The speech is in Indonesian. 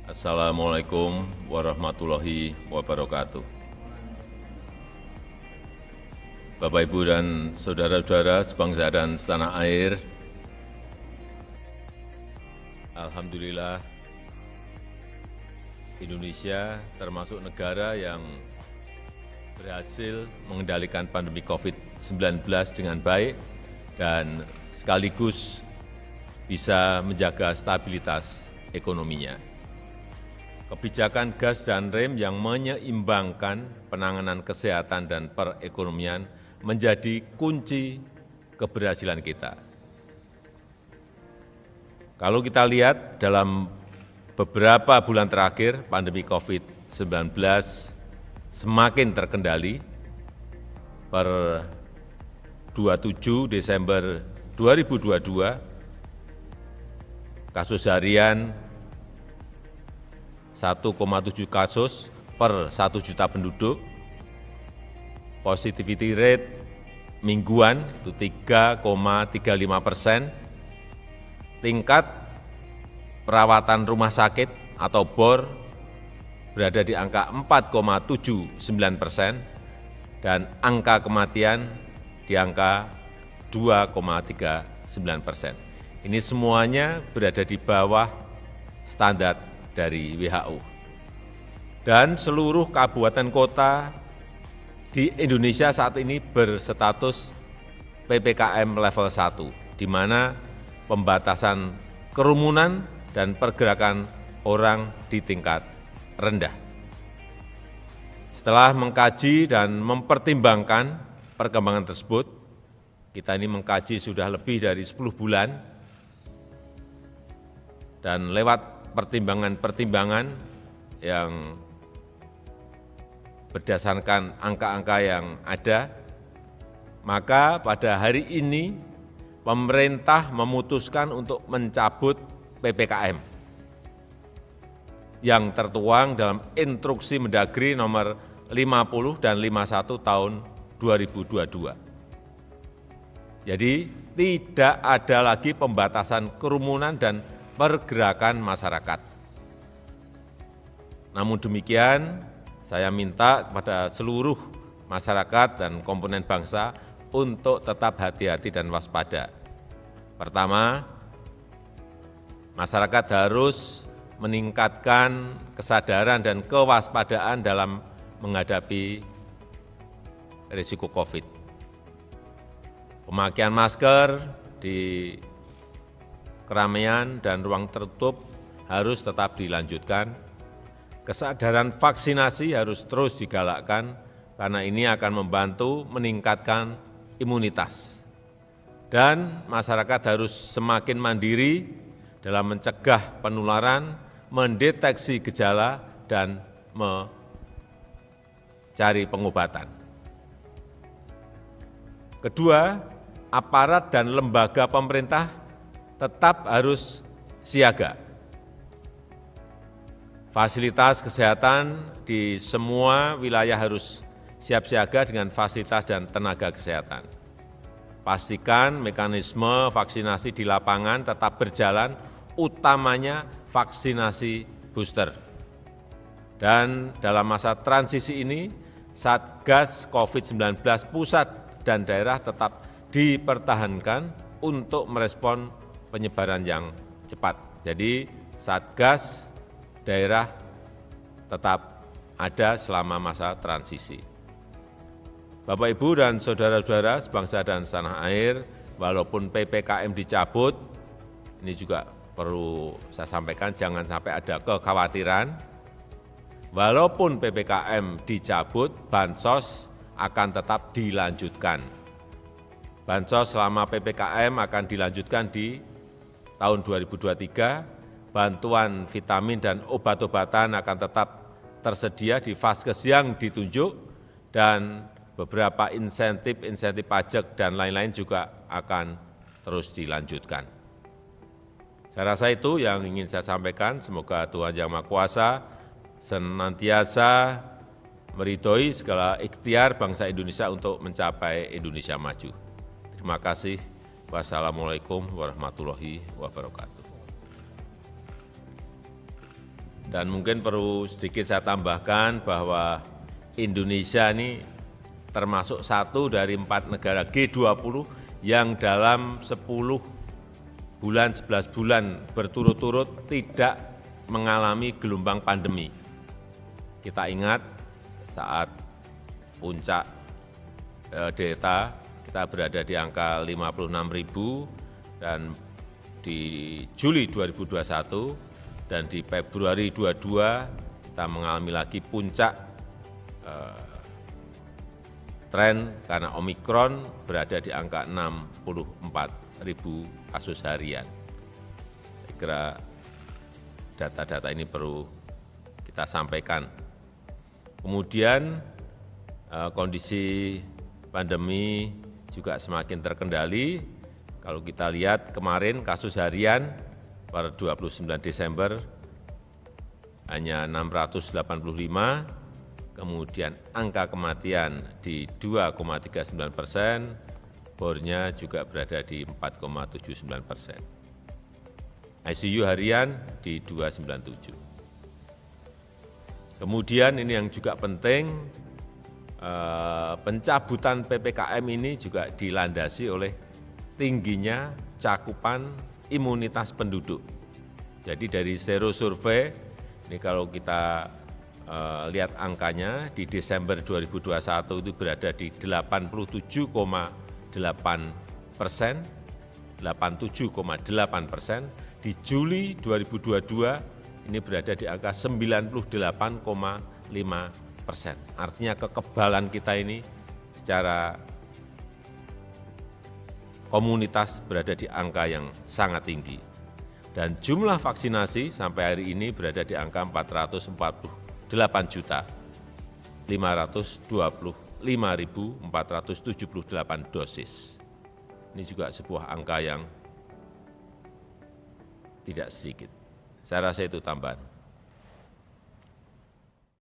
Assalamualaikum warahmatullahi wabarakatuh. Bapak, Ibu, dan saudara-saudara sebangsa dan setanah air, alhamdulillah Indonesia termasuk negara yang berhasil mengendalikan pandemi COVID-19 dengan baik dan sekaligus bisa menjaga stabilitas ekonominya. Kebijakan gas dan rem yang menyeimbangkan penanganan kesehatan dan perekonomian menjadi kunci keberhasilan kita. Kalau kita lihat dalam beberapa bulan terakhir, pandemi COVID-19 semakin terkendali. Per 27 Desember 2022, kasus harian 1,7 kasus per 1 juta penduduk, positivity rate mingguan itu 3,35%, tingkat perawatan rumah sakit atau BOR berada di angka 4,79%, dan angka kematian di angka 2,39%. Ini semuanya berada di bawah standar dari WHO. Dan seluruh kabupaten kota di Indonesia saat ini berstatus PPKM level 1, di mana pembatasan kerumunan dan pergerakan orang di tingkat rendah. Setelah mengkaji dan mempertimbangkan perkembangan tersebut, kita ini mengkaji sudah lebih dari 10 bulan, dan lewat pertimbangan-pertimbangan yang berdasarkan angka-angka yang ada, maka pada hari ini pemerintah memutuskan untuk mencabut PPKM yang tertuang dalam Instruksi Mendagri nomor 50 dan 51 tahun 2022. Jadi tidak ada lagi pembatasan kerumunan dan pergerakan masyarakat. Namun demikian, saya minta kepada seluruh masyarakat dan komponen bangsa untuk tetap hati-hati dan waspada. Pertama, masyarakat harus meningkatkan kesadaran dan kewaspadaan dalam menghadapi risiko COVID. Pemakaian masker di keramaian dan ruang tertutup harus tetap dilanjutkan. Kesadaran vaksinasi harus terus digalakkan karena ini akan membantu meningkatkan imunitas. Dan masyarakat harus semakin mandiri dalam mencegah penularan, mendeteksi gejala, dan mencari pengobatan. Kedua, aparat dan lembaga pemerintah tetap harus siaga. Fasilitas kesehatan di semua wilayah harus siap siaga dengan fasilitas dan tenaga kesehatan. Pastikan mekanisme vaksinasi di lapangan tetap berjalan, utamanya vaksinasi booster. Dan dalam masa transisi ini, Satgas COVID-19 pusat dan daerah tetap dipertahankan untuk merespon penyebaran yang cepat. Jadi Satgas daerah tetap ada selama masa transisi. Bapak, Ibu, dan saudara-saudara sebangsa dan setanah air, walaupun PPKM dicabut, ini juga perlu saya sampaikan, jangan sampai ada kekhawatiran. Walaupun PPKM dicabut, bansos akan tetap dilanjutkan. Bansos selama PPKM akan dilanjutkan di tahun 2023, bantuan vitamin dan obat-obatan akan tetap tersedia di vaskes yang ditunjuk, dan beberapa insentif pajak dan lain-lain juga akan terus dilanjutkan. Saya rasa itu yang ingin saya sampaikan. Semoga Tuhan Yang Maha Kuasa senantiasa meridhoi segala ikhtiar bangsa Indonesia untuk mencapai Indonesia maju. Terima kasih. Wassalamualaikum warahmatullahi wabarakatuh. Dan mungkin perlu sedikit saya tambahkan bahwa Indonesia ini termasuk satu dari 4 negara G20 yang dalam 10 bulan, 11 bulan berturut-turut tidak mengalami gelombang pandemi. Kita ingat saat puncak Delta, kita berada di angka 56.000 dan di Juli 2021 dan di Februari 22 kita mengalami lagi puncak tren karena Omikron berada di angka 64.000 kasus harian. Saya kira data-data ini perlu kita sampaikan. Kemudian kondisi pandemi juga semakin terkendali. Kalau kita lihat kemarin kasus harian pada 29 Desember hanya 685, kemudian angka kematian di 2,39%, bornya juga berada di 4,79%. ICU harian di 297. Kemudian ini yang juga penting, pencabutan PPKM ini juga dilandasi oleh tingginya cakupan imunitas penduduk. Jadi dari Sero Survei, ini kalau kita lihat angkanya, di Desember 2021 itu berada di 87,8%, 87,8%. Di Juli 2022 ini berada di angka 98,5%. Artinya kekebalan kita ini secara komunitas berada di angka yang sangat tinggi. Dan jumlah vaksinasi sampai hari ini berada di angka 444.525.478 dosis. Ini juga sebuah angka yang tidak sedikit. Saya rasa itu tambahan.